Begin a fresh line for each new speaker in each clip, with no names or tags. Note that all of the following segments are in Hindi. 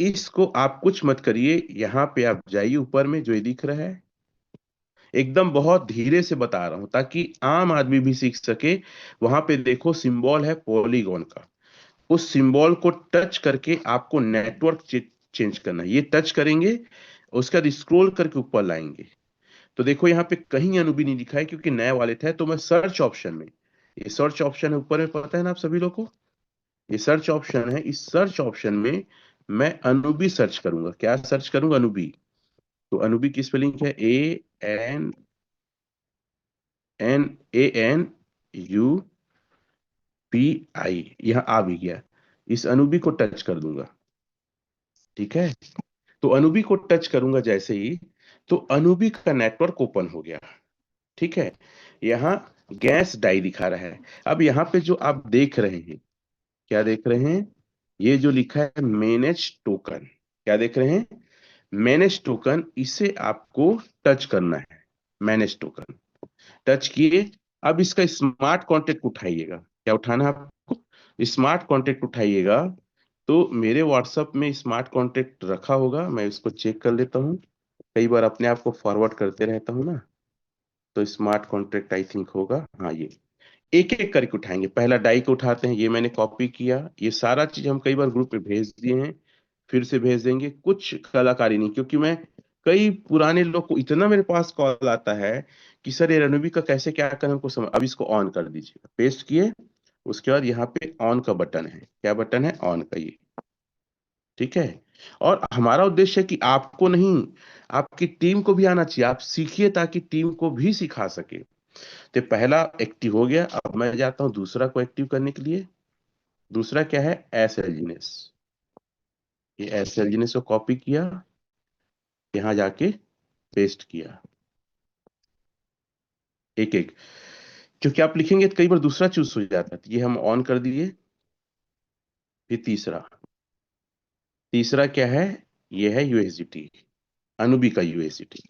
इसको आप कुछ मत करिए, यहाँ पे आप जाइए ऊपर में जो ये दिख रहा है, एकदम बहुत धीरे से बता रहा हूं ताकि आम आदमी भी सीख सके। वहां पे देखो सिंबल है पॉलीगॉन का, उस सिंबल को टच करके आपको नेटवर्क चेंज करना है। ये टच करेंगे, उसके बाद स्क्रॉल करके ऊपर लाएंगे, तो देखो यहाँ पे कहीं अनु भी नहीं दिखा है क्योंकि नया वॉलेट है। तो मैं सर्च ऑप्शन में, ये सर्च ऑप्शन है ऊपर में, पता है ना आप सभी लोग को, ये सर्च ऑप्शन है, इस सर्च ऑप्शन में मैं अनुबी सर्च करूंगा। क्या सर्च करूंगा? अनुबी। तो अनुबी की स्पेलिंग है ANNUPI, यहाँ आ भी गया। इस अनुबी को टच कर दूंगा, ठीक है। तो अनुबी को टच करूंगा जैसे ही, तो अनुबी का नेटवर्क ओपन हो गया, ठीक है। यहाँ गैस डाई दिखा रहा है। अब यहाँ पे जो आप देख रहे हैं, क्या देख रहे हैं? ये जो लिखा है मैनेज टोकन, क्या देख रहे हैं? मैनेज टोकन, इसे आपको टच करना है। मैनेज टोकन टच किए। अब इसका स्मार्ट कॉन्टेक्ट उठाइएगा। क्या उठाना है आपको? स्मार्ट कॉन्टेक्ट उठाइएगा। तो मेरे व्हाट्सएप में स्मार्ट कॉन्टेक्ट रखा होगा, मैं इसको चेक कर लेता हूँ। कई बार अपने आप को फॉरवर्ड करते रहता हूँ ना, तो स्मार्ट कॉन्ट्रैक्ट आई थिंक होगा, हाँ ये। एक एक करके उठाएंगे, पहला डाई को उठाते हैं, ये मैंने कॉपी किया। ये सारा चीज हम कई बार ग्रुप में भेज दिए हैं, फिर से भेज देंगे। कुछ कलाकारी नहीं, क्योंकि मैं कई पुराने लोग को, इतना मेरे पास कॉल आता है कि सर ये रणबीर का कैसे क्या करें, हमको समझ। अब इसको ऑन कर दीजिए, पेस्ट किए। उसके बाद यहाँ पे ऑन का बटन है, क्या बटन है? ऑन का, ये, ठीक है। और हमारा उद्देश्य है कि आपको नहीं, आपकी टीम को भी आना चाहिए। आप सीखिए ताकि टीम को भी सिखा सके। तो पहला एक्टिव हो गया। अब मैं जाता हूं दूसरा को एक्टिव करने के लिए। दूसरा क्या है? एस एलजीनेस। ये एस एलजीनेस को कॉपी किया, यहां जाके पेस्ट किया, एक एक। क्योंकि आप लिखेंगे तो कई बार दूसरा चूज हो जाता है, तो ये हम ऑन कर दिए। फिर तीसरा, तीसरा क्या है? ये है यूएसडीटी, अनुबी का यूएसडीटी।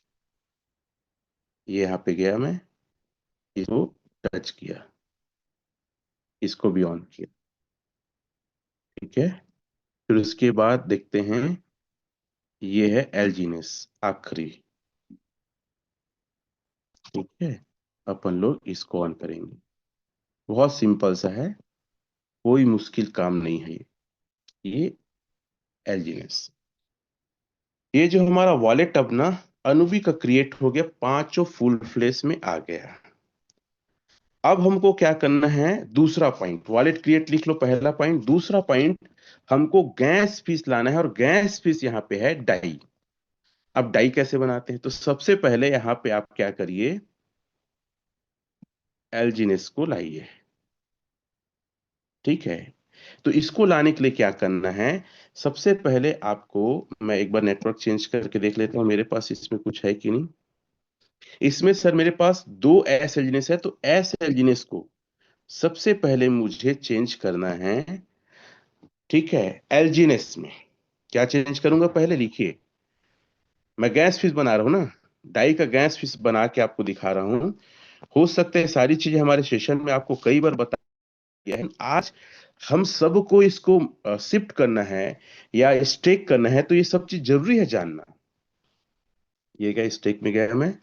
ये यहाँ पे गया, मैं इसको टच किया, इसको भी ऑन किया, ठीक है। फिर उसके बाद देखते हैं, ये है एलजीनेस, आखिरी, ठीक है। अपन लोग इसको ऑन करेंगे। बहुत सिंपल सा है, कोई मुश्किल काम नहीं है ये एलजीनेस। ये जो हमारा वॉलेट अब ना अनुबी का क्रिएट हो गया, पांचों फुल फ्लेश में आ गया। अब हमको क्या करना है? दूसरा पॉइंट, वॉलेट क्रिएट लिख लो, पहला पॉइंट। दूसरा पॉइंट, हमको गैस फीस लाना है, और गैस फीस यहाँ पे है डाई। अब डाई कैसे बनाते हैं? तो सबसे पहले यहाँ पे आप क्या करिए, एलजीनेस को लाइए, ठीक है। तो इसको लाने के लिए क्या करना है? सबसे पहले आपको, मैं एक बार नेटवर्क चेंज करके देख लेता हूँ मेरे पास इसमें कुछ है कि नहीं। इसमें सर मेरे पास दो एस एलजीनेस है, तो एस एलजीनेस को सबसे पहले मुझे चेंज करना है, ठीक है। एलजीनेस में क्या चेंज करूंगा? पहले लिखिए, मैं गैस फीस बना रहा हूं ना, डाई का गैस फीस बना के आपको दिखा रहा हूं। हो सकता है सारी चीजें हमारे सेशन में आपको कई बार बताया है, आज हम सबको इसको शिफ्ट करना है या स्टेक करना है, तो ये सब चीज जरूरी है जानना। ये क्या, स्टेक में गया मैं,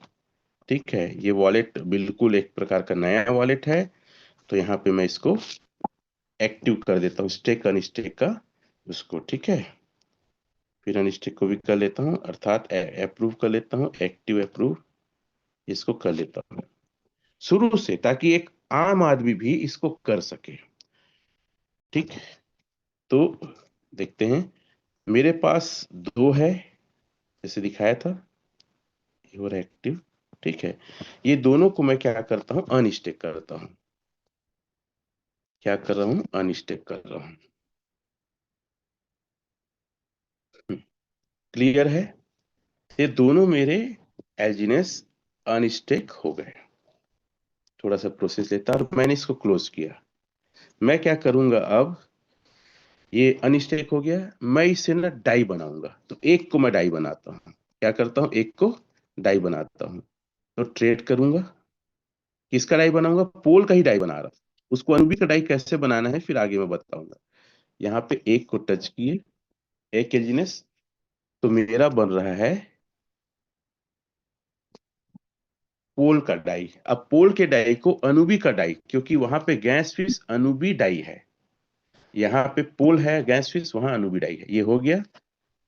ठीक है। ये वॉलेट बिल्कुल एक प्रकार का नया वॉलेट है, तो यहाँ पे मैं इसको एक्टिव कर देता हूँ, स्टेक अनस्टेक का उसको, ठीक है। फिर अनस्टेक को भी कर लेता हूँ, अर्थात अप्रूव कर लेता हूँ, एक्टिव अप्रूव, इसको कर लेता हूँ शुरू से, ताकि एक आम आदमी भी इसको कर सके, ठीक। तो देखते हैं, मेरे पास दो है, जैसे दिखाया था, योर एक्टिव, ठीक है। ये दोनों को मैं क्या करता हूँ? अनस्टेक करता हूँ। क्या कर रहा हूँ? अनस्टेक कर रहा हूँ। क्लियर है? ये दोनों मेरे एलजीनेस अनस्टेक हो गए। थोड़ा सा प्रोसेस लेता और मैंने इसको क्लोज किया। मैं क्या करूंगा अब? ये अनस्टेक हो गया, मैं इससे ना डाई बनाऊंगा। तो एक को मैं डाई बनाता हूँ, क्या करता हूँ? एक को डाई बनाता हूँ। तो ट्रेड करूंगा, किसका डाई बनाऊंगा? पोल का ही डाई बना रहा हूं। उसको अनुबी का डाई कैसे बनाना है फिर आगे मैं बताऊंगा। यहाँ पे एक को टच किए, एक एल्जिनेस, तो मेरा बन रहा है पोल का डाई। अब पोल के डाई को अणुबी का डाई, क्योंकि वहां पे गैस फिश अणुबी डाई है, यहाँ पे पोल है गैस फिश, वहां अणुबी डाई है। ये हो गया,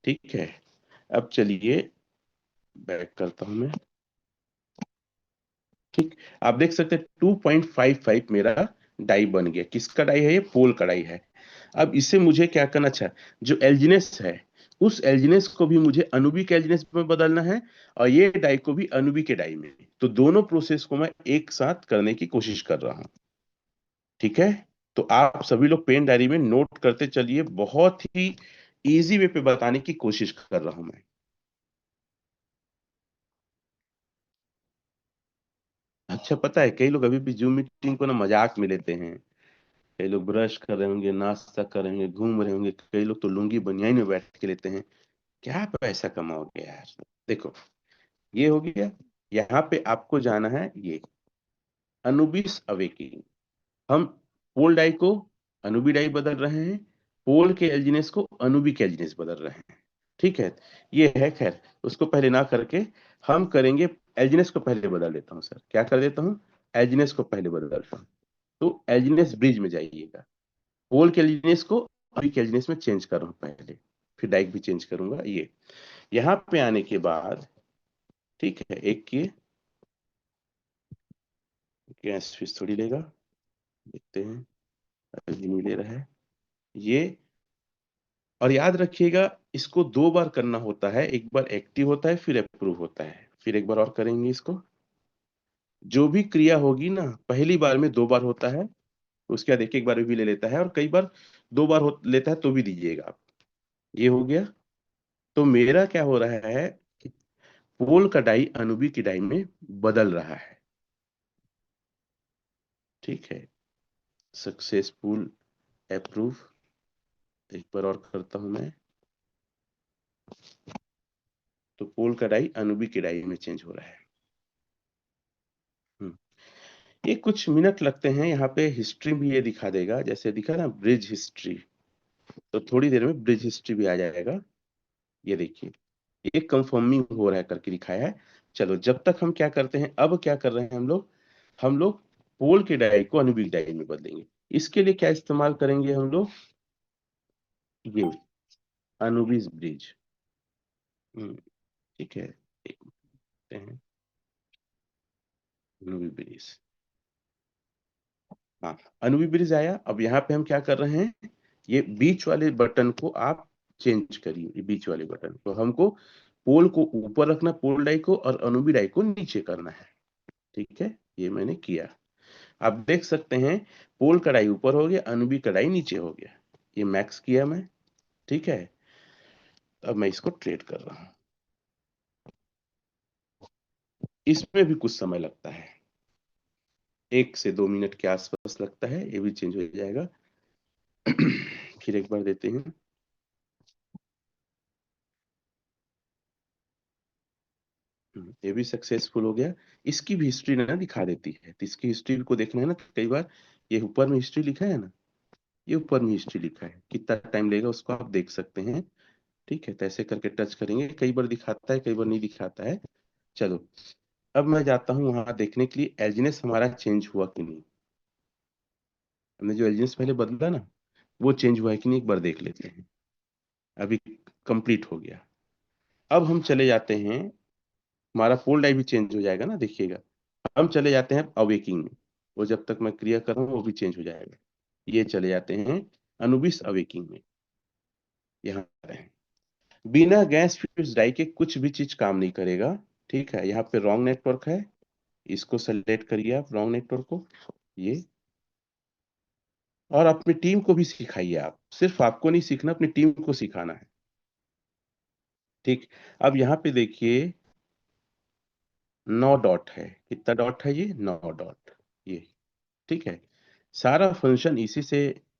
ठीक है। अब चलिए बैक करता हूं मैं। ठीक, आप देख सकते हैं 2.55 मेरा डाई बन गया। किसका डाई है? ये पोल का डाई है। अब इसे मुझे क्या करना? अच्छा, जो एल्जिनेस है, उस एल्जिनेस को भी मुझे अणुबी के एल्जिनेस में बदलना है, और ये डाई को भी अणुबी के डाई में। तो दोनों प्रोसेस को मैं एक साथ करने की कोशिश कर रहा हूं, ठीक है। तो आप सभी लोग पेन डायरी में नोट करते चलिए, बहुत ही इजी वे पे बताने की कोशिश कर रहा हूं मैं। अच्छा, पता है कई लोग अभी भी जूम मीटिंग को ना मजाक में लेते हैं। कई लोग ब्रश कर रहे होंगे, नाश्ता कर रहे होंगे, घूम रहे होंगे, कई लोग तो लुंगी बनियान में बैठ के लेते हैं। क्या पैसा कमाओगे यार? देखो, ये हो गया। यहाँ पे आपको जाना है ये अनुबिस अवेकिंग। हम पोल डाई को अनुबी डाई बदल रहे हैं, पोल के एल्जिनेस को अनुबी के एल्जिनेस बदल रहे हैं, ठीक है। ये है, खैर उसको पहले ना करके हम करेंगे। एल्जिनेस को पहले बदल देता हूँ सर, क्या कर देता हूँ, एल्जिनेस को पहले बदलता हूँ। तो एल्जिनेस ब्रिज में जाइएगा, पोल के एल्जिनेस को अभी के एल्जिनेस में चेंज कर रहा हूँ पहले, फिर डाइक भी चेंज करूंगा। ये यहाँ पे आने के बाद, ठीक है, एक ये गैस फीस थोड़ी लेगा, देखते हैं, अभी नहीं ले रहा है ये। और याद रखिएगा, इसको दो बार करना होता है, एक बार एक्टिव होता है फिर अप्रूव होता है, फिर एक बार और करेंगे इसको। जो भी क्रिया होगी ना, पहली बार में दो बार होता है, उसके बाद एक एक बार भी ले लेता है, और कई बार दो बार लेता है तो भी दीजिएगा आप। ये हो गया। तो मेरा क्या हो रहा है कि पोल का डाई अणुबी की डाई में बदल रहा है, ठीक है। सक्सेसफुल अप्रूव, एक बार और करता हूं मैं। तो पोल का डाई अणुबी की डाई में चेंज हो रहा है। हम्म। ये कुछ मिनट लगते हैं, यहाँ पे हिस्ट्री भी ये दिखा देगा, जैसे दिखा ना ब्रिज हिस्ट्री, तो थोड़ी देर में ब्रिज हिस्ट्री भी आ जाएगा। ये देखिए, ये कंफर्मिंग हो रहा है करके दिखाया है। चलो, जब तक हम क्या करते हैं, अब क्या कर रहे हैं हम लोग पोल के डाई को अनुबिक डाई में बदलेंगे। इसके लिए क्या इस्तेमाल करेंगे हम लोग? ये अनुबिस ब्रिज। ठीक है, एक मिनट हैं, अनुबी ब्रिज। हाँ, अनुबी ब्रिज आया। अब यहाँ पे हम क्या कर रहे हैं, ये बीच वाले बटन को आप चेंज करिए। ये बीच वाले बटन तो हमको पोल को ऊपर रखना, पोल डाई को, और अनुबी डाई को नीचे करना है, ठीक है। ये मैंने किया। आप देख सकते हैं, पोल कढ़ाई ऊपर हो गया, अनुबी कढ़ाई नीचे हो गया। ये मैक्स किया मैं, ठीक है। अब मैं इसको ट्रेड कर रहा हूं। इसमें भी कुछ समय लगता है, 1 से 2 मिनट के आसपास लगता है, ये भी चेंज हो जाएगा। फिर एक बार देते हैं। ये भी सक्सेसफुल हो गया। इसकी भी हिस्ट्री ना दिखा देती है, तो इसकी हिस्ट्री को देखना है ना, तो कई बार ये ऊपर में हिस्ट्री लिखा है ना, ये ऊपर में हिस्ट्री लिखा है, कितना टाइम लेगा उसको आप देख सकते हैं, ठीक है। तो ऐसे करके टच करेंगे, कई बार दिखाता है, कई बार नहीं दिखाता है। चलो, अब मैं जाता हूँ वहां देखने के लिए एल्जिनेस हमारा चेंज हुआ कि नहीं। हमने जो एल्जिनेस पहले बदला ना, वो चेंज हुआ है कि नहीं, एक बार देख लेते हैं। अभी कंप्लीट हो गया। अब हम चले जाते हैं, हमारा पोल डाई भी चेंज हो जाएगा ना, देखिएगा। हम चले जाते हैं अवेकिंग में, वो जब तक मैं क्रिया कर रहा हूँ वो भी चेंज हो जाएगा। ये चले जाते हैं अनुबिस अवेकिंग में, यहाँ पर हैं। बिना गैस फ्यूज डाई के कुछ भी चीज काम नहीं करेगा, ठीक है। यहाँ पे रॉन्ग नेटवर्क है, इसको सेलेक्ट करिए आप रॉन्ग नेटवर्क को, ये। और अपनी टीम को भी सिखाइए आप, सिर्फ आपको नहीं सीखना, अपनी टीम को सिखाना है, ठीक। अब यहाँ पे देखिए 9 डॉट है, कितना डॉट है ये? 9 डॉट, ये, ठीक है। सारा फंक्शन इसी से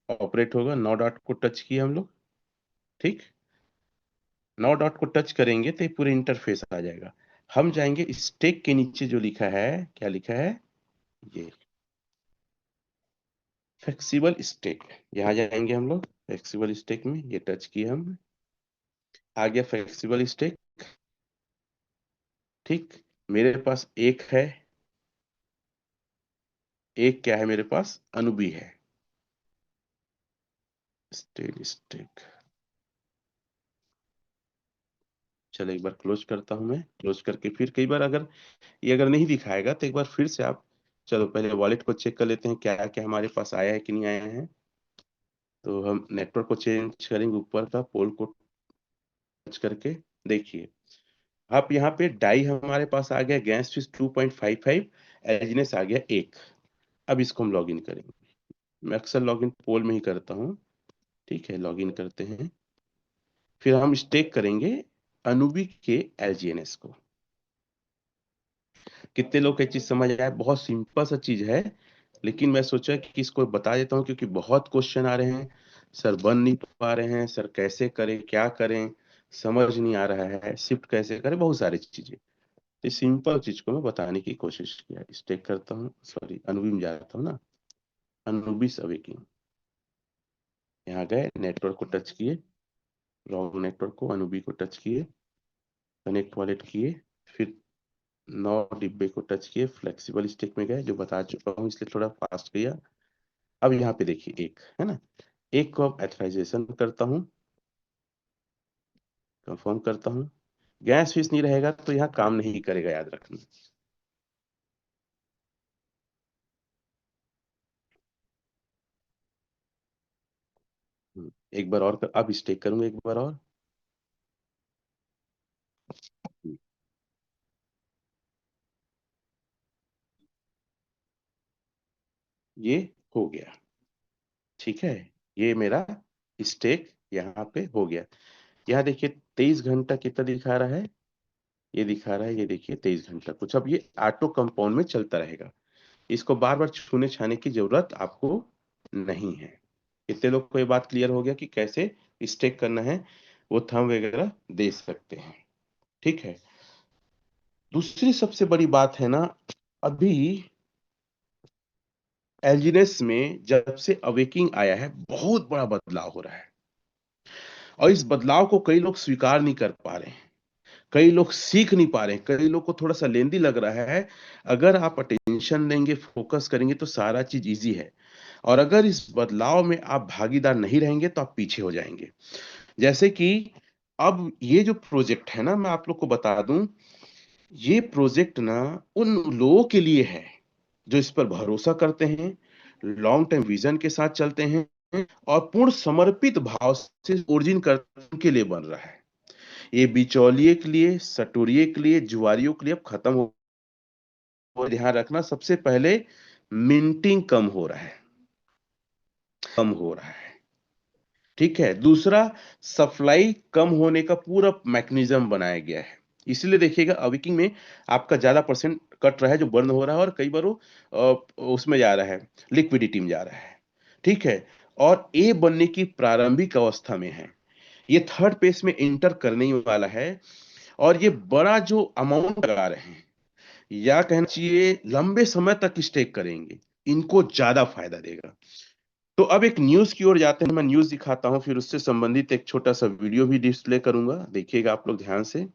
ऑपरेट होगा। 9 डॉट को टच किए हम लोग, ठीक। 9 डॉट को टच करेंगे तो ये पूरे इंटरफेस आ जाएगा। हम जाएंगे स्टेक के नीचे, जो लिखा है, क्या लिखा है, ये फ्लेक्सिबल स्टेक। यहाँ जाएंगे हम लोग फ्लेक्सिबल स्टेक में, ये टच किए हम, आ गया फ्लेक्सिबल स्टेक। ठीक, मेरे पास एक है, एक क्या है मेरे पास, अनुबी है, स्टेड स्टेक। चलो एक बार क्लोज करता हूं, मैं क्लोज करके फिर कई बार अगर ये अगर नहीं दिखाएगा तो एक बार फिर से आप, चलो पहले वॉलेट को चेक कर लेते हैं क्या क्या हमारे पास आया है कि नहीं आया है। तो हम नेटवर्क को चेंज करेंगे, ऊपर का पोल को टच करके देखिए, अब यहाँ पे डाई हमारे पास आ गया गैस फीस 2.55, एजिनेस आ गया 1। अब इसको हम लॉगिन करेंगे, मैं अक्सर लॉगिन पोल में ही करता हूँ। ठीक है, लॉगिन करते हैं, फिर हम स्टेक करेंगे अनुबी के एलजीएनएस को। कितने लोग ये चीज समझ आया? बहुत सिंपल सा चीज है, लेकिन मैं सोचा कि इसको बता देता हूँ क्योंकि बहुत क्वेश्चन आ रहे हैं, सर बन नहीं पा रहे हैं, सर कैसे करें, क्या करें, समझ नहीं आ रहा है, शिफ्ट कैसे करें, बहुत सारी चीजें। इस सिंपल चीज को मैं बताने की कोशिश किया। स्टेक करता हूँ, सॉरी अनुबी में जाता हूँ ना, अनुबिस अवेकिंग, यहाँ गए, नेटवर्क को टच किए, रॉन्ग नेटवर्क को, अनुबी को टच किए, कनेक्ट वॉलेट किए, फिर 9 डिब्बे को टच किए, फ्लेक्सिबल स्टिक में गए, जो बता चुका हूँ इसलिए थोड़ा फास्ट किया। अब यहाँ पे देखिए एक है ना, एक को अब एथराइजेशन करता हूँ, कंफर्म करता हूँ। गैस फीस नहीं रहेगा तो यहाँ काम नहीं करेगा, याद रखना। एक बार और अब स्टेक करूंगा एक बार और। ये हो गया, ठीक है, ये मेरा स्टेक यहाँ पे हो गया। यहाँ देखिए 23 घंटा कितना दिखा रहा है, ये दिखा रहा है, ये देखिए 23 घंटा कुछ। अब ये ऑटो कंपाउंड में चलता रहेगा, इसको बार बार छूने छाने की जरूरत आपको नहीं है। कितने लोग को ये बात क्लियर हो गया कि कैसे स्टेक करना है, वो थंब वगैरह दे सकते हैं। ठीक है, दूसरी सबसे बड़ी बात है ना, अभी एल्जीनेस में जब से अवेकिंग आया है बहुत बड़ा बदलाव हो रहा है, और इस बदलाव को कई लोग स्वीकार नहीं कर पा रहे हैं, कई लोग सीख नहीं पा रहे हैं, कई लोग को थोड़ा सा लेंदी लग रहा है। अगर आप अटेंशन देंगे, फोकस करेंगे तो सारा चीज इजी है, और अगर इस बदलाव में आप भागीदार नहीं रहेंगे तो आप पीछे हो जाएंगे। जैसे कि अब ये जो प्रोजेक्ट है ना, मैं आप लोग को बता दूं, ये प्रोजेक्ट ना उन लोगों के लिए है जो इस पर भरोसा करते हैं, लॉन्ग टर्म विजन के साथ चलते हैं, और पूर्ण समर्पित भाव से ओरिजिन करने के लिए बन रहा है। ये बिचौलिए के लिए, सटोरिये के लिए, जुआरियों के लिए अब खत्म हो। ध्यान रखना, सबसे पहले मिंटिंग कम हो रहा है, कम हो रहा है। ठीक है, दूसरा, सप्लाई कम होने का पूरा मैकेनिज्म बनाया गया है। इसलिए देखिएगा अविकिंग में आपका ज्यादा परसेंट कट रहा है, जो बर्न हो रहा है, और कई बार वो उसमें जा रहा है, लिक्विडिटी में जा रहा है। ठीक है, और ए बनने की प्रारंभिक अवस्था में है, ये थर्ड पेस में इंटर करने ही वाला है, और ये बड़ा जो अमाउंट लगा रहे हैं, या कहना चाहिए लंबे समय तक स्टेक करेंगे, इनको ज्यादा फायदा देगा। तो अब एक न्यूज की ओर जाते हैं, मैं न्यूज दिखाता हूं, फिर उससे संबंधित एक छोटा सा वीडियो भी डिस्प्ले करूंगा, देखिएगा आप लोग ध्यान से।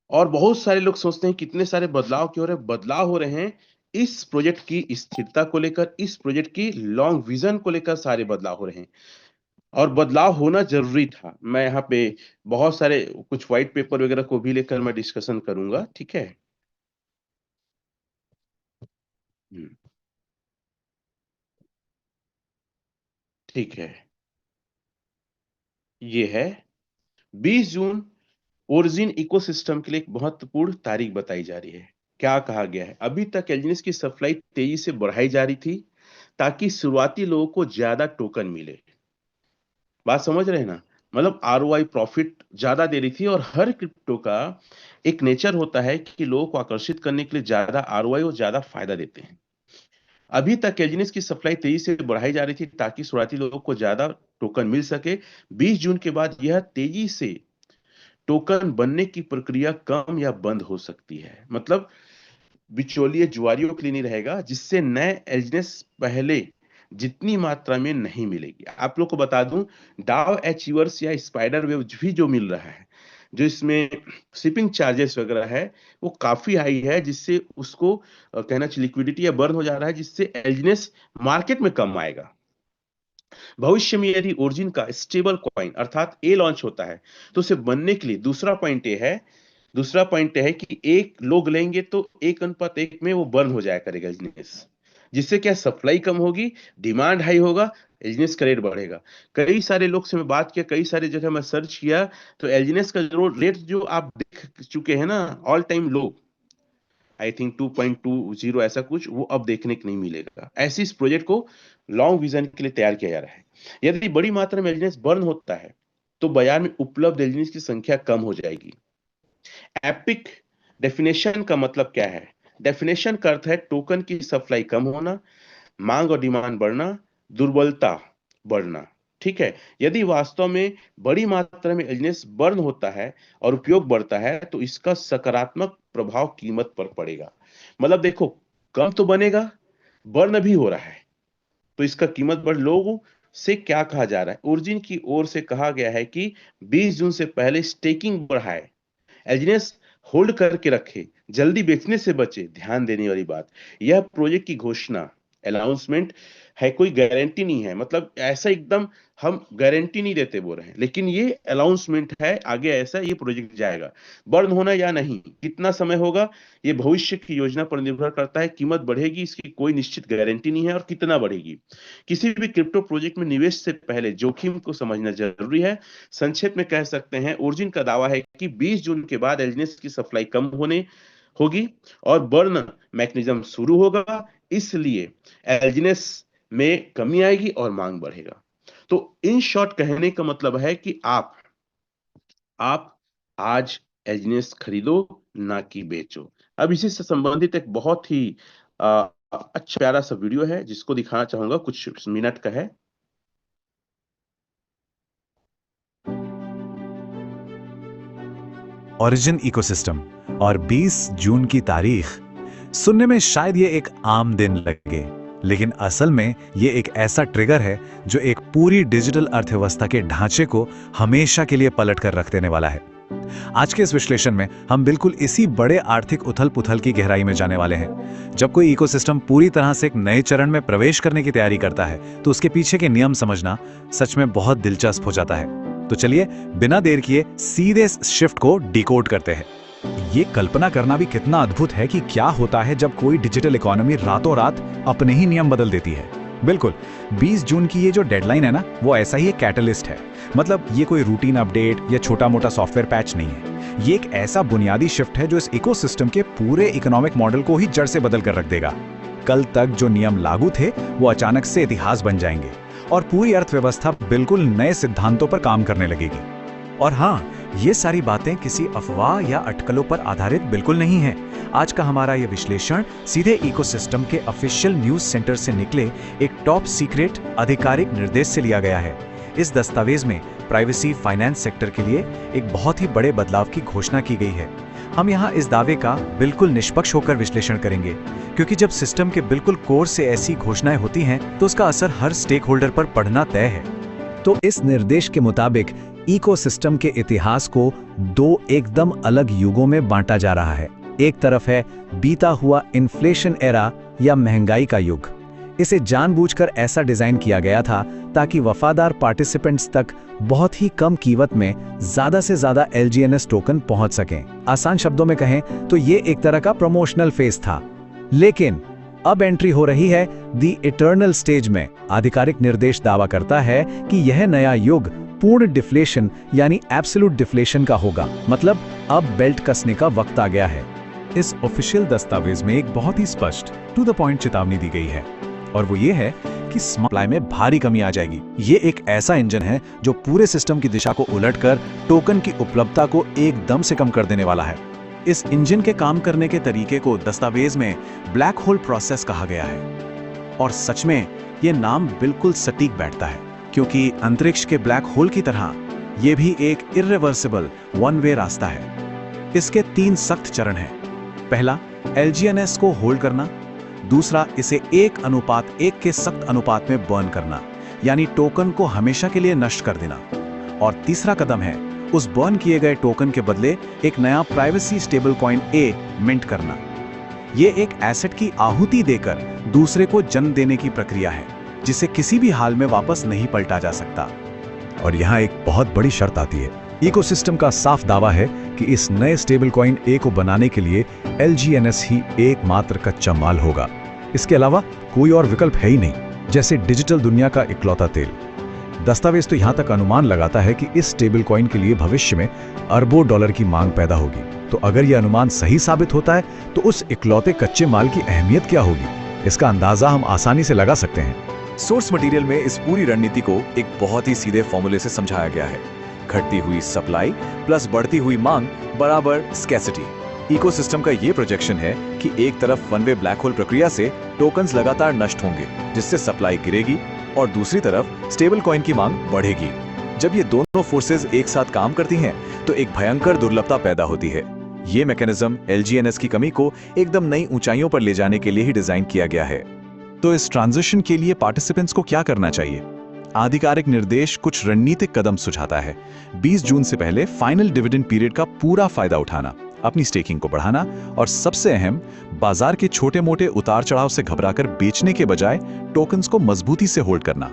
और बहुत सारे लोग सोचते हैं कितने सारे बदलाव क्यों हो रहे हैं, बदलाव हो रहे हैं इस प्रोजेक्ट की स्थिरता को लेकर, इस प्रोजेक्ट की लॉन्ग विजन को लेकर सारे बदलाव हो रहे हैं, और बदलाव होना जरूरी था। मैं यहाँ पे बहुत सारे कुछ व्हाइट पेपर वगैरह को भी लेकर मैं डिस्कशन करूंगा, ठीक है। हम्म, ठीक है, ये है 20 जून, ओरिजिन इकोसिस्टम के लिए एक महत्वपूर्ण तारीख बताई जा रही है। क्या कहा गया है, अभी तक एल्जिनस की सप्लाई तेजी से बढ़ाई जा रही थी ताकि शुरुआती लोगों को ज्यादा टोकन मिले। बात समझ रहे हैं ना, मतलब आरओआई प्रॉफिट ज्यादा दे रही थी, और हर क्रिप्टो का एक नेचर होता है कि लोगों को आकर्षित करने के लिए ज्यादा आरओआई और ज्यादा फायदा देते हैं। अभी तक एल्जिनस की सप्लाई तेजी से बढ़ाई जा रही थी ताकि शुरुआती लोगों को ज्यादा टोकन मिल सके। 20 जून के बाद यह तेजी से टोकन बनने की प्रक्रिया कम या बंद हो सकती है, मतलब बिचौलिए जुआरियों के लिए नहीं रहेगा, जिससे नए एल्जिनेस पहले जितनी मात्रा में नहीं मिलेगी। आप लोग को बता दूं, डाउ अचीवर्स या स्पाइडर वेव भी जो मिल रहा है, जो इसमें शिपिंग चार्जेस वगैरह है, वो काफी हाई है, जिससे उसको कहना चाहिए लिक्विडिटी या बर्न हो जा रहा है, जिससे एलजीनेस मार्केट में कम आएगा। भविष्य में यदि ओरिजिन का स्टेबल कॉइन अर्थात ए लॉन्च होता है, तो उसे बनने के लिए दूसरा पॉइंट ये है कि एक लोग लेंगे तो 1:1 में वो बर्न हो जाया करेगा एलजीनेस, जिससे क्या सप्लाई कम होगी, डिमांड हाई होगा, एलजीनेस का रेट बढ़ेगा। कई सारे लोग से मैं बात किया, कई सारी जगह मैं सर्च किया, तो एलजीनेस का जो रेट जो आप देख चुके हैं ना, all time low, I think 2.20 ऐसा कुछ, वो अब देखने को नहीं मिलेगा। ऐसे इस प्रोजेक्ट को लॉन्ग विजन के लिए तैयार किया जा रहा है। यदि बड़ी मात्रा में एलजीनेस बर्न होता है, तो बाजार में उपलब्ध एलजीनेस की संख्या कम हो जाएगी। एपिक डेफिनेशन का मतलब क्या है? डेफिनेशन का अर्थ है टोकन की सप्लाई कम होना, मांग और डिमांड बढ़ना, दुर्बलता बढ़ना। ठीक है, यदि वास्तव में बड़ी मात्रा में एलजीनेस बर्न होता है और उपयोग बढ़ता है, तो इसका सकारात्मक प्रभाव कीमत पर पड़ेगा। मतलब देखो, कम तो बनेगा, बर्न भी हो रहा है, तो इसका कीमत बढ़। लोगों से क्या कहा जा रहा है? ओरिजिन की ओर से कहा गया है कि 20 जून से पहले स्टेकिंग बढ़ाए, एलजीनेस होल्ड करके रखे, जल्दी बेचने से बचे। ध्यान देने वाली बात, यह प्रोजेक्ट की घोषणा, अनाउंसमेंट है, कोई गारंटी नहीं है। मतलब ऐसा एकदम हम गारंटी नहीं देते बोल रहे हैं, लेकिन ये अनाउंसमेंट है, आगे ऐसा ये प्रोजेक्ट जाएगा। बर्न होना या नहीं, कितना समय होगा, ये भविष्य की योजना पर निर्भर करता है। कीमत बढ़ेगी, इसकी कोई निश्चित गारंटी नहीं है, और कितना बढ़ेगी। किसी भी क्रिप्टो प्रोजेक्ट में निवेश से पहले जोखिम को समझना जरूरी है। संक्षेप में कह सकते हैं, ओरिजिन का दावा है कि 20 जून के बाद एलजीनेस की सप्लाई कम होने होगी और बर्न मैकेनिज्म शुरू होगा, इसलिए एलजीनेस में कमी आएगी और मांग बढ़ेगा। तो इन शॉर्ट कहने का मतलब है कि आप आज एलजीनेस खरीदो, ना कि बेचो। अब इसी से संबंधित एक बहुत ही अच्छा प्यारा सा वीडियो है, जिसको दिखाना चाहूंगा, कुछ मिनट का है।
ओरिजिन इकोसिस्टम और 20 जून की तारीख सुनने में शायद ये एक आम दिन लगे, लेकिन असल में ये एक ऐसा ट्रिगर है जो एक पूरी डिजिटल अर्थव्यवस्था के ढांचे को हमेशा के लिए पलट कर रख देने वाला है। आज के इस विश्लेषण में हम बिल्कुल इसी बड़े आर्थिक उथल-पुथल की गहराई में जाने वाले हैं। जब कोई इकोसिस्टम पूरी तरह से एक नए चरण में प्रवेश करने की तैयारी करता है, तो उसके पीछे के नियम समझना सच में बहुत दिलचस्प हो जाता है। तो चलिए बिना देर किए सीधे इस शिफ्ट को डिकोड करते हैं। ये कल्पना करना भी कितना अद्भुत है कि क्या होता है जब कोई डिजिटल इकोनॉमी रातों रात अपने ही नियम बदल देती है। बिल्कुल, 20 जून की ये जो डेडलाइन है ना, वो ऐसा ही एक कैटलिस्ट है। मतलब ये कोई रूटीन अपडेट या छोटा मोटा सॉफ्टवेयर पैच नहीं है। ये एक ऐसा बुनियादी शिफ्ट है जो इस इकोसिस्टम के पूरे इकोनॉमिक मॉडल को ही जड़ से बदल कर रख देगा। कल तक जो नियम लागू थे, वो अचानक से इतिहास बन जाएंगे और पूरी अर्थव्यवस्था बिल्कुल नए सिद्धांतों पर काम करने लगेगी। और हाँ, ये सारी बातें किसी अफवाह या अटकलों पर आधारित बिल्कुल नहीं है। आज का हमारा ये विश्लेषण सीधे इकोसिस्टम के ऑफिशियल न्यूज सेंटर से निकले एक टॉप सीक्रेट आधिकारिक निर्देश से लिया गया है। इस दस्तावेज में प्राइवेसी फाइनेंस सेक्टर के लिए एक बहुत ही बड़े बदलाव की घोषणा की गई है। हम यहाँ इस दावे का बिल्कुल निष्पक्ष होकर विश्लेषण करेंगे, क्योंकि जब सिस्टम के बिल्कुल कोर से ऐसी घोषणाएं होती हैं, तो उसका असर हर स्टेक होल्डर पर पड़ना तय है। तो इस निर्देश के मुताबिक इकोसिस्टम के इतिहास को दो एकदम अलग युगों में बांटा जा रहा है। एक तरफ है बीता हुआ इन्फ्लेशन एरा या महंगाई का युग। इसे जानबूझकर ऐसा डिजाइन किया गया था ताकि वफादार पार्टिसिपेंट्स तक बहुत ही कम कीमत में ज्यादा से ज्यादा एलजीएनएस टोकन पहुंच सकें। आसान शब्दों में कहें तो ये एक तरह का प्रमोशनल फेज था। लेकिन अब एंट्री हो रही है दी इटर्नल स्टेज में। आधिकारिक निर्देश दावा करता है कि यह नया युग पूर्ण डिफ्लेशन यानी एब्सोल्यूट डिफ्लेशन का होगा। मतलब अब बेल्ट कसने का वक्त आ गया है। इस ऑफिशियल दस्तावेज में एक बहुत ही स्पष्ट टू द पॉइंट चेतावनी दी गई है, और वो ये है कि सप्लाई में भारी कमी आ जाएगी। ये एक ऐसा इंजन है जो पूरे सिस्टम की दिशा को उलटकर टोकन की उपलब्धता को एकदम से कम कर देने वाला है। इस इंजन के काम करने के तरीके को दस्तावेज में ब्लैक होल प्रोसेस कहा गया है, और सच में ये नाम बिल्कुल सटीक बैठता है, क्योंकि अंतरिक्ष के ब्लैक होल की तरह ये भी एक इर्रिवर्सिबल वन वे रास्ता है। इसके 3 सख्त चरण हैं। पहला, एलजीएनएस को होल्ड करना। दूसरा, इसे 1:1 के सख्त अनुपात में बर्न करना, यानी टोकन को हमेशा के लिए नष्ट कर देना। और तीसरा कदम है उस बर्न किए गए टोकन के बदले एक नया प्राइवेसी स्टेबल कॉइन ए मिंट करना। ये एक एसेट की आहुति देकर दूसरे को जन्म देने की प्रक्रिया है, जिसे किसी भी हाल में वापस नहीं पलटा जा सकता। और यहाँ एक बहुत बड़ी शर्त आती है। इकोसिस्टम का साफ दावा है कि इस नए स्टेबल कॉइन ए को बनाने के लिए LGNS ही एकमात्र कच्चा माल होगा। इसके अलावा कोई और विकल्प है ही नहीं, जैसे डिजिटल दुनिया का इकलौता तेल। दस्तावेज तो यहाँ तक अनुमान लगाता है कि इस स्टेबल कॉइन के लिए भविष्य में अरबों डॉलर की मांग पैदा होगी। तो अगर यह अनुमान सही साबित होता है तो उस इकलौते कच्चे माल की अहमियत क्या होगी, इसका अंदाजा हम आसानी से लगा सकते हैं। सोर्स मटेरियल में इस पूरी रणनीति को एक बहुत ही सीधे फॉर्मूले से समझाया गया है। घटती हुई सप्लाई प्लस बढ़ती हुई मांग बराबर स्कैसिटी। इकोसिस्टम का ये प्रोजेक्शन है कि एक तरफ वन वे ब्लैक होल प्रक्रिया से टोकन्स लगातार नष्ट होंगे, जिससे सप्लाई गिरेगी, और दूसरी तरफ स्टेबल कॉइन की मांग बढ़ेगी। जब ये दोनों फोर्सेस एक साथ काम करती हैं, तो एक भयंकर दुर्लभता पैदा होती है। ये मैकेनिज्म LGNS की कमी को एकदम नई ऊंचाइयों पर ले जाने के लिए ही डिजाइन किया गया है। तो इस ट्रांजिशन के लिए पार्टिसिपेंट्स को क्या करना चाहिए? आधिकारिक निर्देश कुछ रणनीतिक कदम सुझाता है। 20 जून से पहले फाइनल डिविडेंड पीरियड का पूरा फायदा उठाना, अपनी स्टेकिंग को बढ़ाना, और सबसे अहम, बाजार के छोटे मोटे उतार चढ़ाव से घबराकर बेचने के बजाय टोकन्स को मजबूती से होल्ड करना।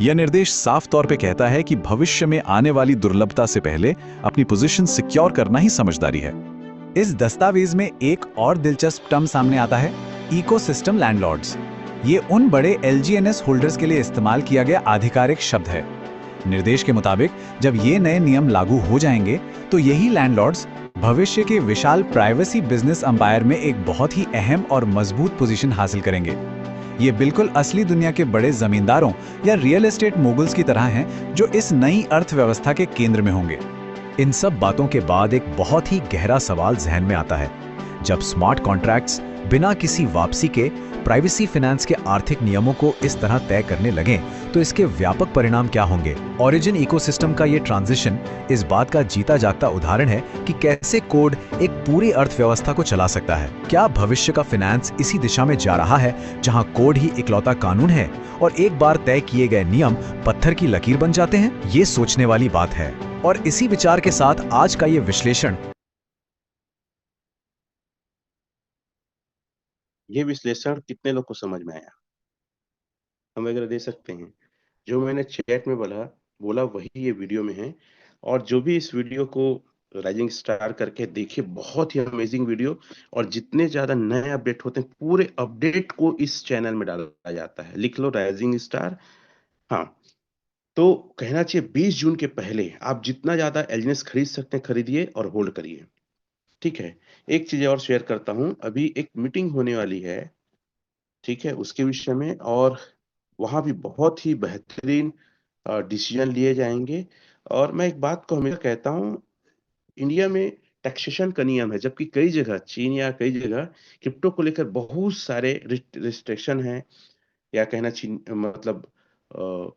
यह निर्देश साफ तौर पे कहता है कि भविष्य में आने वाली दुर्लभता से पहले अपनी पोजीशन सिक्योर करना ही समझदारी है। इस दस्तावेज में एक और दिलचस्प टर्म सामने आता है, इकोसिस्टम लैंडलॉर्ड्स। ये उन बड़े LGNS होल्डर्स के लिए इस्तेमाल किया गया आधिकारिक शब्द है। निर्देश के मुताबिक जब ये नए नियम लागू हो जाएंगे, तो यही लैंडलॉर्ड्स भविष्य के विशाल प्राइवेसी बिजनेस अंपायर में एक बहुत ही अहम और मजबूत पोजीशन हासिल करेंगे। ये बिल्कुल असली दुनिया के बड़े जमींदारों या रियल एस्टेट मोगल्स की तरह हैं, जो इस नई अर्थव्यवस्था के केंद्र में होंगे। इन सब बातों के बाद एक बहुत ही गहरा सवाल जहन में आता है। जब स्मार्ट कॉन्ट्रैक्ट्स बिना किसी वापसी के प्राइवेसी फाइनेंस के आर्थिक नियमों को इस तरह तय करने लगें, तो इसके व्यापक परिणाम क्या होंगे? ओरिजिन इकोसिस्टम का ये ट्रांजिशन इस बात का जीता जागता उदाहरण है कि कैसे कोड एक पूरी अर्थव्यवस्था को चला सकता है। क्या भविष्य का फाइनेंस इसी दिशा में जा रहा है, जहां कोड ही इकलौता कानून है और एक बार तय किए गए नियम पत्थर की लकीर बन जाते हैं? ये सोचने वाली बात है। और इसी विचार के साथ आज का ये विश्लेषण
ये विश्लेषण कितने लोग को समझ में आया, हम वगैरह दे सकते हैं? जो मैंने चैट में बोला वही ये वीडियो में है। और जो भी इस वीडियो को राइजिंग स्टार करके देखे, बहुत ही अमेजिंग वीडियो। और जितने ज्यादा नए अपडेट होते हैं, पूरे अपडेट को इस चैनल में डाला जाता है। लिख लो राइजिंग स्टार। हाँ, तो कहना चाहिए 20 जून के पहले आप जितना ज्यादा एलजीएनएस खरीद सकते हैं खरीदिए और होल्ड करिए। ठीक है। एक चीज और शेयर करता हूं, अभी एक मीटिंग होने वाली है, ठीक है, उसके विषय में। और वहां भी बहुत ही बेहतरीन डिसीजन लिए जाएंगे। और मैं एक बात को हमेशा कहता हूँ, इंडिया में टैक्सेशन का नियम है, जबकि कई जगह, चीन या कई जगह, क्रिप्टो को लेकर बहुत सारे रिस्ट्रिक्शन है, या कहना चीन मतलब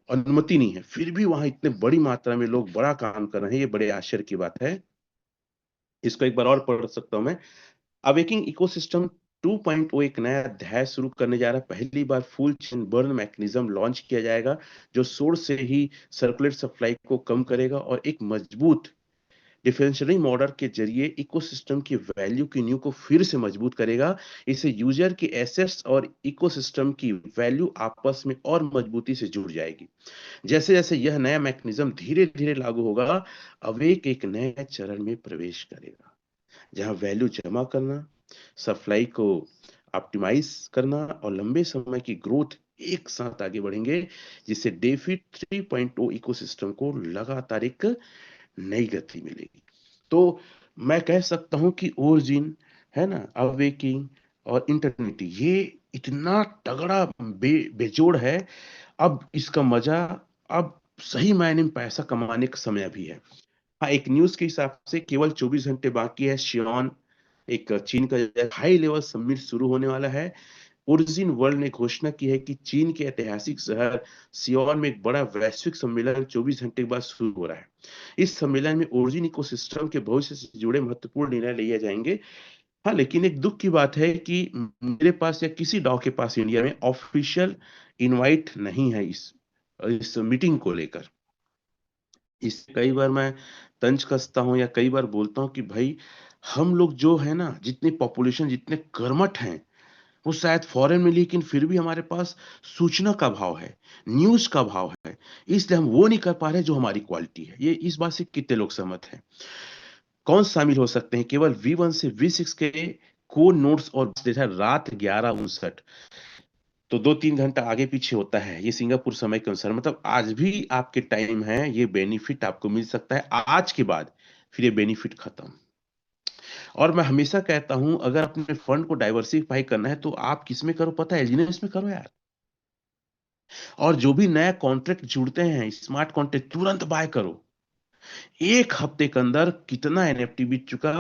अनुमति नहीं है। फिर भी वहां इतने बड़ी मात्रा में लोग बड़ा काम कर रहे हैं, ये बड़े आश्चर्य की बात है। इसको एक बार और पढ़ सकता हूं मैं। अवेकिंग इकोसिस्टम 2.0 एक नया अध्याय शुरू करने जा रहा है। पहली बार full chain burn mechanism launch किया जाएगा, जो सोर्स से ही सर्कुलेट सप्लाई को कम करेगा और एक मजबूत डिफरेंशियलिंग मॉडल के जरिए इकोसिस्टम की वैल्यू की नींव को फिर से मजबूत करेगा। इससे यूजर के एसेट्स और इकोसिस्टम की वैल्यू आपस में और मजबूती से जुड़ जाएगी। जैसे जैसे यह नया मैकेनिज्म धीरे धीरे लागू होगा, अवेक एक नए चरण में प्रवेश करेगा, जहां वैल्यू जमा करना, सप्लाई को ऑप्टिमाइज करना और लंबे समय की ग्रोथ एक साथ आगे बढ़ेंगे, जिससे डेफी 3.0 इकोसिस्टम को लगातार एक नई गति मिलेगी। तो मैं कह सकता हूं कि ओरिजिन है ना, अवेकिंग और इंटरनिटी, ये इतना तगड़ा बेजोड़ है। अब इसका मजा, अब सही मायने में पैसा कमाने का समय भी है। हाँ, एक न्यूज के हिसाब से केवल 24 घंटे बाकी है, शियोन एक चीन का हाई लेवल समिट शुरू होने वाला है। ओरिजिन वर्ल्ड ने घोषणा की है कि चीन के ऐतिहासिक शहर सियोन में एक बड़ा वैश्विक सम्मेलन 24 घंटे के बाद शुरू हो रहा है। इस सम्मेलन में ओरिजिन इकोसिस्टम के भविष्य से जुड़े महत्वपूर्ण निर्णय लिए जाएंगे। हाँ, लेकिन एक दुख की बात है कि मेरे पास या किसी डॉ के पास इंडिया में ऑफिशियल इनवाइट नहीं है इस मीटिंग को लेकर। इस कई बार मैं तंज कसता हूँ या कई बार बोलता हूँ कि भाई हम लोग जो है ना, जितनी पॉपुलेशन जितने कर्मठ हैं, वो शायद फॉरेन में, लेकिन फिर भी हमारे पास सूचना का भाव है, न्यूज़ का भाव है। इसलिए हम वो नहीं कर पा रहे जो हमारी क्वालिटी है। ये इस बात से कितने लोग सहमत हैं? कौन शामिल हो सकते हैं? केवल V1 से V6 के कोड नोट्स और डेटा रात 11:59, तो 2-3 घंटा आगे पीछे होता है, ये सिंगापुर समय के अनुसार। मतलब आज भी आपके टाइम है, ये बेनिफिट आपको मिल सकता है। आज के बाद फिर ये बेनिफिट खत्म। और मैं हमेशा कहता हूँ, अगर अपने फंड को डाइवर्सिफाई करना है तो आप किसमें करो पता है? एलजीनियस में करो यार। और जो भी नया कॉन्ट्रैक्ट जुड़ते हैं, स्मार्ट कॉन्ट्रैक्ट तुरंत बाय करो। एक हफ्ते के अंदर कितना एनएफटी बिक चुका,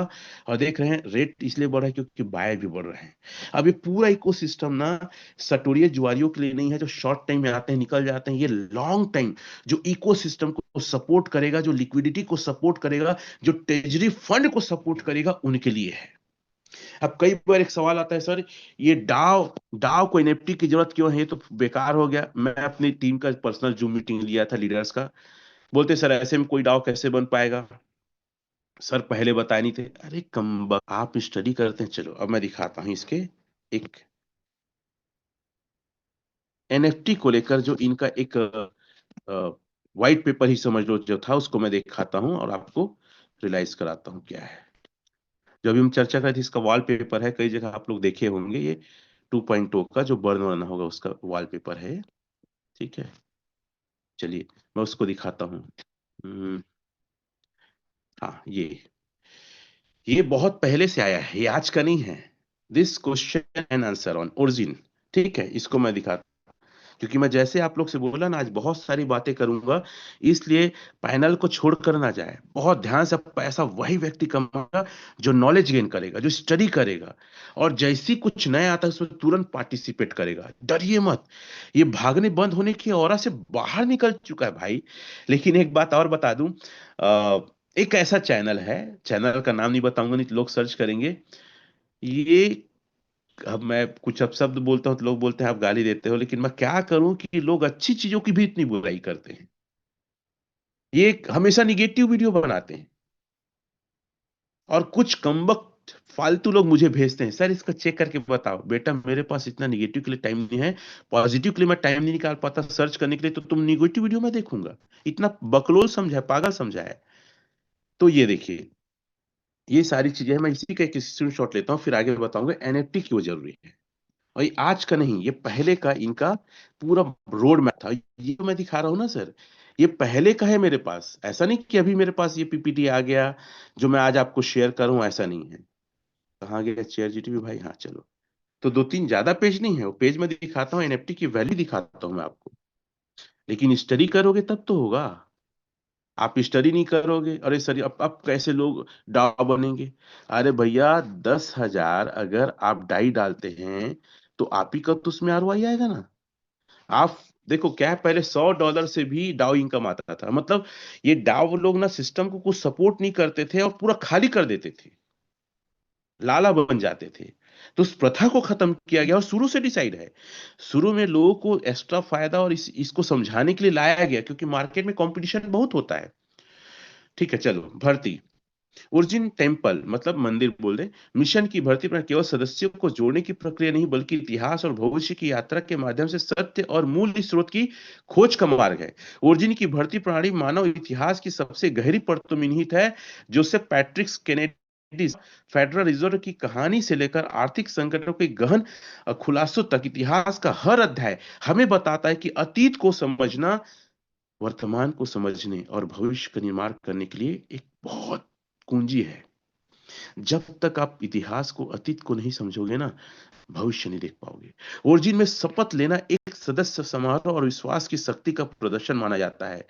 और देख रहे हैं रेट इसलिए बढ़ रहा है क्योंकि बायर भी बढ़ रहे हैं। अब ये पूरा इकोसिस्टम ना सटोरिये जुआरियों के लिए नहीं है, जो शॉर्ट टाइम में आते हैं निकल जाते हैं। ये लॉन्ग टाइम जो इकोसिस्टम को सपोर्ट करेगा, जो लिक्विडिटी को सपोर्ट करेगा, जो ट्रेजरी फंड को सपोर्ट करेगा, उनके लिए है। अब कई बार एक सवाल आता है, सर ये डाव डाव को एनएफटी की जरूरत क्यों है? ये तो बेकार हो गया। मैं अपनी टीम का पर्सनल जूम मीटिंग लिया था लीडर्स का। बोलते सर ऐसे में कोई डाव कैसे बन पाएगा? सर पहले बताए नहीं थे। अरे कम, आप स्टडी करते हैं, चलो अब मैं दिखाता हूँ इसके एक एनएफटी को लेकर जो इनका एक व्हाइट पेपर ही समझ लो जो था, उसको मैं दिखाता हूँ और आपको रियलाइज कराता हूँ क्या है। जो अभी हम चर्चा कर रहे थे, इसका वॉलपेपर है, कई जगह आप लोग देखे होंगे। ये 2.0 का जो बर्न वाला होगा उसका वॉलपेपर है। ठीक है, चलिए मैं उसको दिखाता हूँ। हम्म, हाँ, ये बहुत पहले से आया है, ये आज का नहीं है। This question and answer on origin. ठीक है, इसको मैं दिखाता, क्योंकि मैं जैसे आप लोग से बोला ना, आज बहुत सारी बातें करूंगा, इसलिए पैनल को छोड़कर ना जाए। बहुत ध्यान से। पैसा वही व्यक्ति कमाएगा जो नॉलेज गेन करेगा, जो स्टडी करेगा, और जैसी कुछ नया आता है उसमें तुरंत पार्टिसिपेट करेगा। डरिए मत। ये भागने बंद होने की औरा से बाहर निकल चुका है भाई। लेकिन एक बात और बता दूं, एक ऐसा चैनल है, चैनल का नाम नहीं बताऊंगा, नहीं तो लोग सर्च करेंगे। ये, अब मैं कुछ अपशब्द बोलता हूं तो लोग बोलते हैं आप गाली देते हो, लेकिन मैं क्या करूं कि लोग अच्छी चीजों की भी इतनी बुराई करते हैं। ये हमेशा निगेटिव वीडियो बनाते हैं, और कुछ कमबख्त फालतू लोग मुझे भेजते हैं, सर इसका चेक करके बताओ। बेटा मेरे पास इतना निगेटिव के लिए टाइम नहीं है, पॉजिटिव के लिए मैं टाइम नहीं निकाल पाता सर्च करने के लिए, तो तुम निगेटिव वीडियो मैं देखूंगा? इतना बकलोल समझा है, पागल समझा है? तो ये देखिए, ये सारी चीजें हैं। मैं इसी का एक स्क्रीनशॉट लेता हूँ, फिर आगे बताऊंगा एनएफटी क्यों जरूरी है। और ये आज का नहीं, ये पहले का इनका पूरा रोड मैप था। ये तो मैं दिखा रहा हूँ ना सर, ये पहले का है मेरे पास। ऐसा नहीं कि अभी मेरे पास ये पीपीटी आ गया जो मैं आज आपको शेयर करूं, ऐसा नहीं है। कहाँ गया चेयर जीटीवी भाई? हाँ चलो। तो 2-3 ज्यादा पेज नहीं है, वो पेज में दिखाता हूँ, एनएफटी की वैल्यू दिखाता हूँ मैं आपको। लेकिन स्टडी करोगे तब तो होगा। आप स्टडी नहीं करोगे, अरे सर अब कैसे लोग डाव बनेंगे? अरे भैया 10,000 अगर आप डाई डालते हैं तो आप ही का तो उसमें आरओआई आएगा ना। आप देखो क्या है, पहले $100 से भी डाउ इनकम आता था। मतलब ये डाउ लोग ना सिस्टम को कुछ सपोर्ट नहीं करते थे और पूरा खाली कर देते थे, लाला बन जाते थे। तो उस प्रथा को खत्म किया गया, और शुरू से डिसाइड है। शुरू में लोगों को एक्स्ट्रा फायदा और इसको समझाने के लिए लाया गया, क्योंकि मार्केट में कंपटीशन बहुत होता है। ठीक है, चलो भर्ती। उर्जिन टेम्पल मतलब मंदिर बोल दे। मिशन की भर्ती पर केवल सदस्यों को जोड़ने की प्रक्रिया नहीं, बल्कि इतिहास और भविष्य की यात्रा के माध्यम से सत्य और मूल स्रोत की खोज का मार्ग है। उर्जिन की भर्ती प्रणाली मानव इतिहास की सबसे गहरी परतों में निहित है। जोसेफ पैट्रिक्स केनेडी फेडरल रिजर्व की कहानी से लेकर आर्थिक संकटों के गहन खुलासों तक, इतिहास का हर अध्याय हमें बताता है कि अतीत को समझना वर्तमान को समझने और भविष्य का निर्माण करने के लिए एक बहुत कुंजी है। जब तक आप इतिहास को, अतीत को नहीं समझोगे ना, भविष्य नहीं देख पाओगे। ओरिजिन में शपथ लेना एक सदस्य समारोह और विश्वास की शक्ति का प्रदर्शन माना जाता है।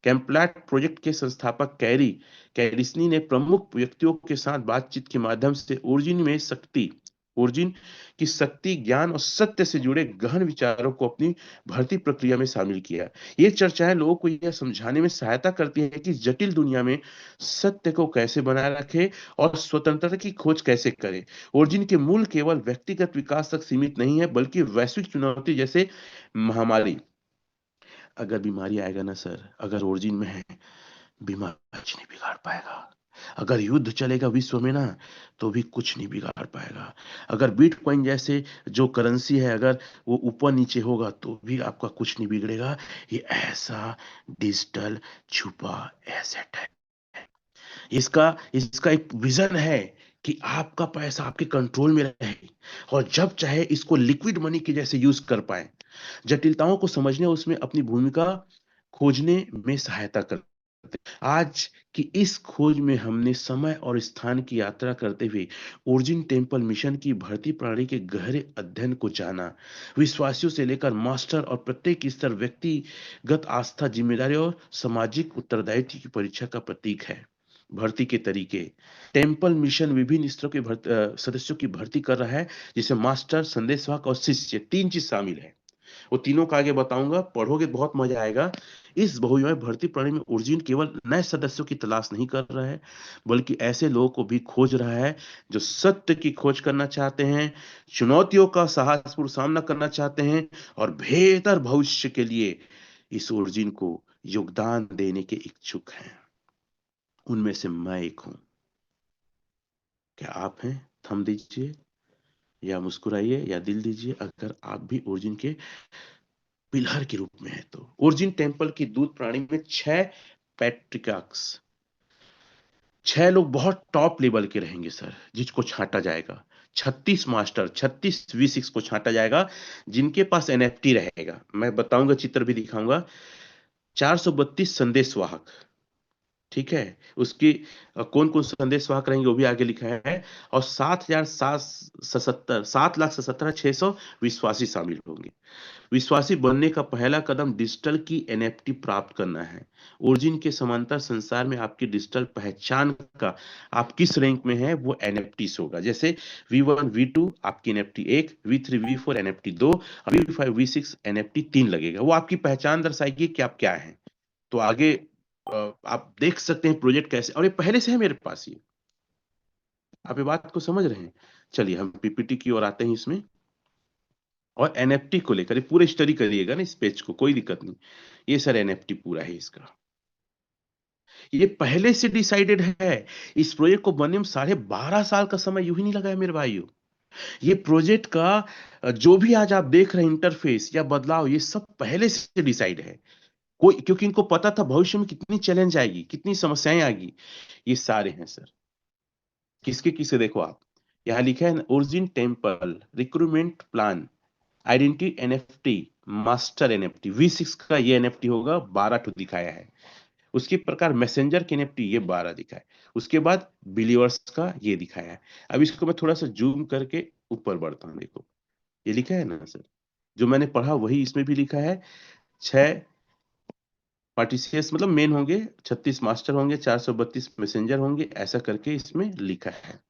कैम्पलैट प्रोजेक्ट के संस्थापक कैरिसनी ने प्रमुख व्यक्तियों के साथ बातचीत के माध्यम से ओरिजिन में शक्ति ओरिजिन की शक्ति, ज्ञान और सत्य से जुड़े गहन विचारों को अपनी भर्ती प्रक्रिया में शामिल किया। ये चर्चाएं लोगों को यह समझाने में सहायता करती हैं कि जटिल दुनिया में सत्य को कैसे बनाए रखे और स्वतंत्रता की खोज कैसे करें। ओरिजिन के मूल केवल व्यक्तिगत विकास तक सीमित नहीं है, बल्कि वैश्विक चुनौती जैसे महामारी, अगर बीमारी आएगा ना सर, अगर ओरिजिन में है, बीमारी कुछ नहीं बिगाड़ पाएगा। अगर युद्ध चलेगा विश्व में ना, तो भी कुछ नहीं बिगाड़ पाएगा। अगर बिटकॉइन जैसे जो करेंसी है, अगर वो ऊपर नीचे होगा तो भी आपका कुछ नहीं बिगड़ेगा। ये ऐसा डिजिटल छुपा एसेट है। इसका इसका एक विजन है कि आपका पैसा आपके कंट्रोल में रहे और जब चाहे इसको लिक्विड मनी के जैसे यूज कर पाए। जटिलताओं को समझने, उसमें अपनी भूमिका खोजने में सहायता करते। आज की इस खोज में हमने समय और स्थान की यात्रा करते हुए ओरिजिन टेम्पल मिशन की भर्ती प्रणाली के गहरे अध्ययन को जाना। विश्वासियों से लेकर मास्टर और प्रत्येक स्तर व्यक्तिगत आस्था, जिम्मेदारी और सामाजिक उत्तरदायित्व की परीक्षा का प्रतीक है। भर्ती के तरीके, टेम्पल मिशन विभिन्न स्तरों के सदस्यों की भर्ती कर रहा है, जिसे मास्टर, संदेशवाहक और शिष्य, तीन चीज शामिल है। वो तीनों का आगे बताऊंगा, पढ़ोगे तो बहुत मजा आएगा। इस बहुआयामी भर्ती प्रणाली में ओरिजिन केवल नए सदस्यों की तलाश नहीं कर रहा है, बल्कि ऐसे लोगों को भी खोज रहा है जो सत्य की खोज करना चाहते हैं, चुनौतियों का साहसपूर्ण सामना करना चाहते हैं और बेहतर भविष्य के लिए इस ओरिजिन को योगदान देने के इच्छुक हैं। उनमें से मैं एक हूं। क्या आप हैं? थम दीजिए या मुस्कुराइए या दिल दीजिए अगर आप भी ओरिजिन के पिलर के रूप में है तो। ओरिजिन टेम्पल की दूत प्राणी में 6 पैट्रिकार्क्स, 6 लोग बहुत टॉप लेवल के रहेंगे सर, जिसको छांटा जाएगा। 36 मास्टर, 36 V6 को छांटा जाएगा, जिनके पास एनएफटी रहेगा। मैं बताऊंगा, चित्र भी दिखाऊंगा। 432 संदेशवाहक, ठीक है। उसकी कौन कौन संदेश वाहक रहेंगे वो भी आगे लिखा है। और 7,77,600 विश्वासी शामिल होंगे। विश्वासी बनने का पहला कदम डिजिटल की एनएफटी प्राप्त करना है। ओरिजिन के समांतर संसार में आपकी डिजिटल पहचान का, आप किस रैंक में है, वो एनएफटी होगा। जैसे V1 V2 आपकी NFT 1, V3 V4 NFT 2, V5 V6 NFT 3 लगेगा। वो आपकी पहचान दर्शाएगी कि आप क्या हैं। तो आगे आप देख सकते हैं प्रोजेक्ट कैसे, और ये पहले से है मेरे पास ये। आप ये बात को समझ रहे हैं? चलिए हम पीपीटी की ओर आते हैं इसमें। और एनएफटी को लेकर ये पूरे स्टडी करिएगा ना इस पेज को, कोई दिक्कत नहीं। ये सर एनएफटी पूरा है इसका, ये पहले से डिसाइडेड है। इस प्रोजेक्ट को बनने में 12.5 साल का समय यूं ही नहीं लगा है मेरे भाइयों। ये प्रोजेक्ट का जो भी आज आप देख रहे हैं इंटरफेस या बदलाव, ये सब पहले से डिसाइड है। कोई, क्योंकि इनको पता था भविष्य में कितनी चैलेंज आएगी, कितनी समस्याएं आएगी। ये सारे हैं सर। किसके किसके देखो आप, यहाँ लिखा है origin temple recruitment plan, identity NFT, master NFT, V6 का ये एनएफटी होगा, 12 ठो दिखाया है। उसके प्रकार मैसेंजर के एनएफटी ये 12 दिखा है। उसके बाद बिलीवर्स का ये दिखाया है। अब इसको मैं थोड़ा सा जूम करके ऊपर बढ़ता हूँ, देखो ये लिखा है ना सर, जो मैंने पढ़ा वही इसमें भी लिखा है। 6 पार्टिसिपेंट्स मतलब मेन होंगे, 36 मास्टर होंगे, 432 मैसेंजर होंगे, ऐसा करके इसमें लिखा है।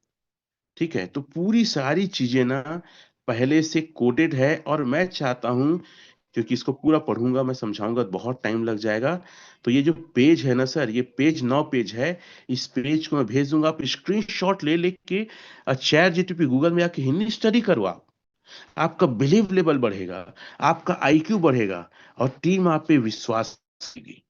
ठीक है, तो पूरी सारी चीजें ना पहले से कोडेड है। और मैं चाहता हूं, क्योंकि इसको पूरा पढ़ूंगा, मैं समझाऊंगा तो बहुत टाइम लग जाएगा। तो ये जो पेज है ना सर, ये पेज 9 पेज है। इस पेज को मैं भेज दूंगा, आप स्क्रीनशॉट ले लेके चैट जीटीपी गूगल में आके हिंदी स्टडी करो आप। आपका बिलीव लेवल बढ़ेगा, आपका आईक्यू बढ़ेगा और टीम आप पे विश्वास करेगी।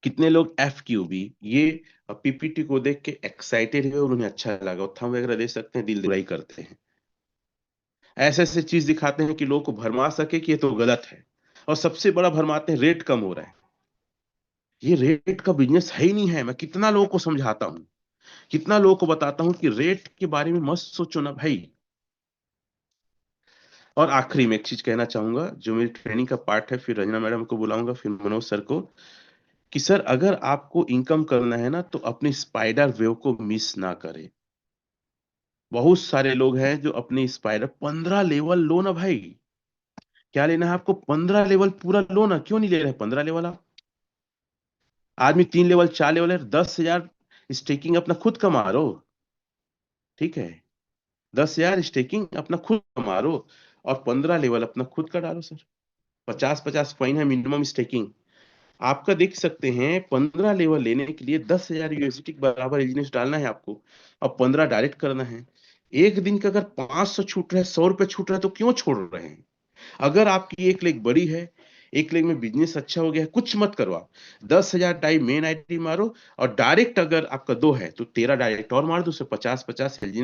कितने लोग FQB ये पीपीटी को देख के एक्साइटेड हुए और उन्हें अच्छा लगा, और थंब वगैरह दे सकते हैं, दिल बुराई करते हैं। ऐसे ऐसे चीज दिखाते हैं कि लोगों को भरमा सके कि ये तो गलत है। और सबसे बड़ा भरमाते हैं, रेट कम हो रहा है। ये रेट का बिजनेस है ही नहीं है। मैं कितना लोगों को समझाता हूँ, कितना लोगों को बताता हूँ कि रेट के बारे में मत सोचो ना भाई। और आखिरी में एक चीज कहना चाहूंगा, जो मेरी ट्रेनिंग का पार्ट है, फिर रंजना मैडम को बुलाऊंगा, फिर मनोज सर को, कि सर अगर आपको इनकम करना है ना, तो अपने स्पाइडर वेव को मिस ना करें। बहुत सारे लोग हैं जो अपने स्पाइडर 15 लेवल लो ना भाई। क्या लेना है आपको? 15 लेवल पूरा लो ना, क्यों नहीं ले रहे 15 लेवल आप? आदमी 3 लेवल 4 लेवल है, 10,000 स्टेकिंग अपना खुद कमा रहे हो। ठीक है, 10,000 स्टेकिंग अपना खुद का मारो और 15 लेवल अपना खुद का डालो सर। 50-50 कॉइन है मिनिमम स्टेकिंग। आपका देख सकते हैं 15 लेवल लेने के लिए 10,000 यूएसडी के बराबर एलजीएस डालना है आपको और 15 डायरेक्ट करना है। एक दिन का अगर 500 छूट रहा है, 100 रुपए छूट रहा है तो क्यों छोड़ रहे हैं? अगर आपकी एक लेग बड़ी है, एक लेग में बिजनेस अच्छा हो गया है, कुछ मत करो आप। 10,000 टाइप मेन आईडी मारो और डायरेक्ट अगर आपका 2 है तो 13 डायरेक्ट और मार दो, उससे 50-50 एलजीएस